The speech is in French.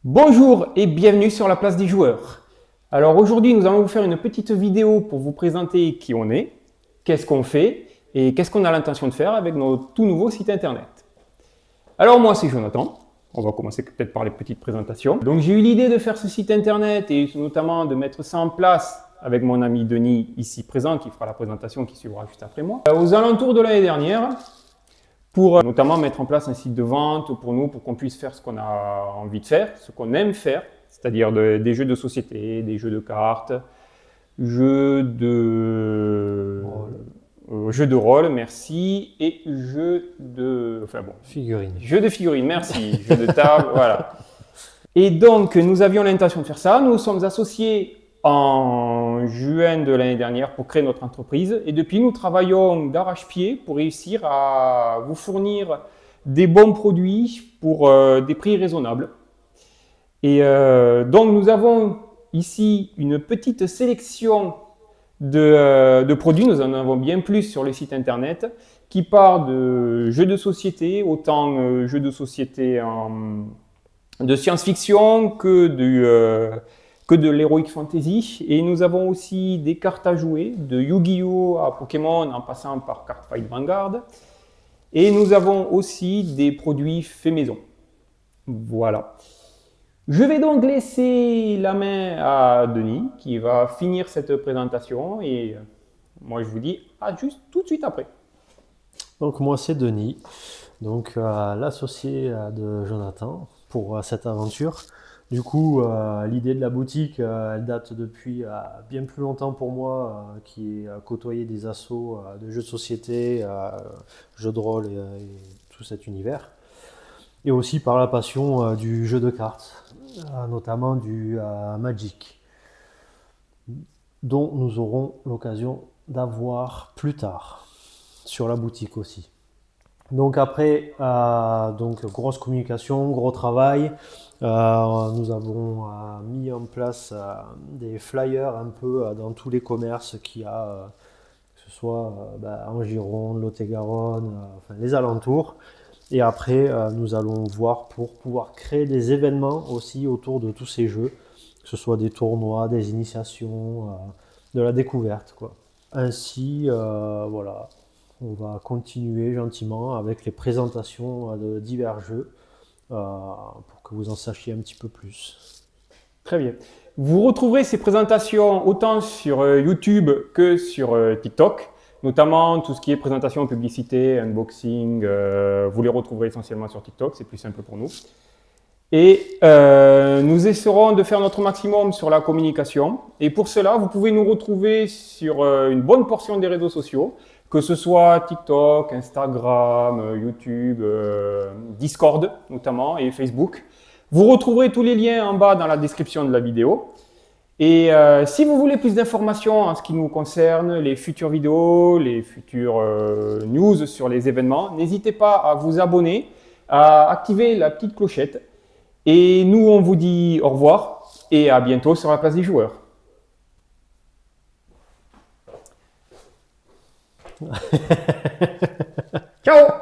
Bonjour et bienvenue sur la place des joueurs. Alors aujourd'hui, nous allons vous faire une petite vidéo pour vous présenter qui on est, qu'est-ce qu'on fait et qu'est-ce qu'on a l'intention de faire avec notre tout nouveau site internet. Alors moi, c'est Jonathan. On va commencer peut-être par les petites présentations. Donc j'ai eu l'idée de faire ce site internet et notamment de mettre ça en place avec mon ami Denis ici présent qui fera la présentation qui suivra juste après moi. Aux alentours de l'année dernière, pour notamment mettre en place un site de vente pour nous, pour qu'on puisse faire ce qu'on a envie de faire, ce qu'on aime faire, c'est-à-dire des jeux de société, des jeux de cartes, jeux de rôle, merci, et jeux de... Enfin bon, jeux de figurines, merci, jeux de table, voilà. Et donc, nous avions l'intention de faire ça. Nous sommes associés en juin de l'année dernière pour créer notre entreprise. Et depuis, nous travaillons d'arrache-pied pour réussir à vous fournir des bons produits pour des prix raisonnables. Et donc, nous avons ici une petite sélection de produits. Nous en avons bien plus sur le site internet qui part de jeux de société, autant jeux de société de science-fiction que de l'heroic fantasy. Et nous avons aussi des cartes à jouer, de Yu-Gi-Oh! À Pokémon en passant par Cardfight Vanguard. Et nous avons aussi des produits faits maison. Voilà. Je vais donc laisser la main à Denis qui va finir cette présentation et moi je vous dis à juste tout de suite après. Donc moi c'est Denis, donc l'associé de Jonathan pour cette aventure. Du coup l'idée de la boutique elle date depuis bien plus longtemps pour moi qui ai côtoyé des assos de jeux de société, jeux de rôle et tout cet univers. Et aussi par la passion du jeu de cartes, notamment du Magic, dont nous aurons l'occasion d'avoir plus tard sur la boutique aussi. Donc après, donc grosse communication, gros travail. Nous avons mis en place des flyers un peu dans tous les commerces qu'il y a, que ce soit en Gironde, Lot-et-Garonne, enfin les alentours. Et après, nous allons voir pour pouvoir créer des événements aussi autour de tous ces jeux, que ce soit des tournois, des initiations, de la découverte, quoi. Ainsi, voilà, on va continuer gentiment avec les présentations de divers jeux pour que vous en sachiez un petit peu plus. Très bien. Vous retrouverez ces présentations autant sur YouTube que sur TikTok. Notamment tout ce qui est présentation, publicité, unboxing, vous les retrouverez essentiellement sur TikTok, c'est plus simple pour nous. Et nous essaierons de faire notre maximum sur la communication. Et pour cela, vous pouvez nous retrouver sur une bonne portion des réseaux sociaux, que ce soit TikTok, Instagram, YouTube, Discord notamment et Facebook. Vous retrouverez tous les liens en bas dans la description de la vidéo. Et si vous voulez plus d'informations en ce qui nous concerne, les futures vidéos, les futures news sur les événements, n'hésitez pas à vous abonner, à activer la petite clochette. Et nous, on vous dit au revoir et à bientôt sur la place des joueurs. Ciao!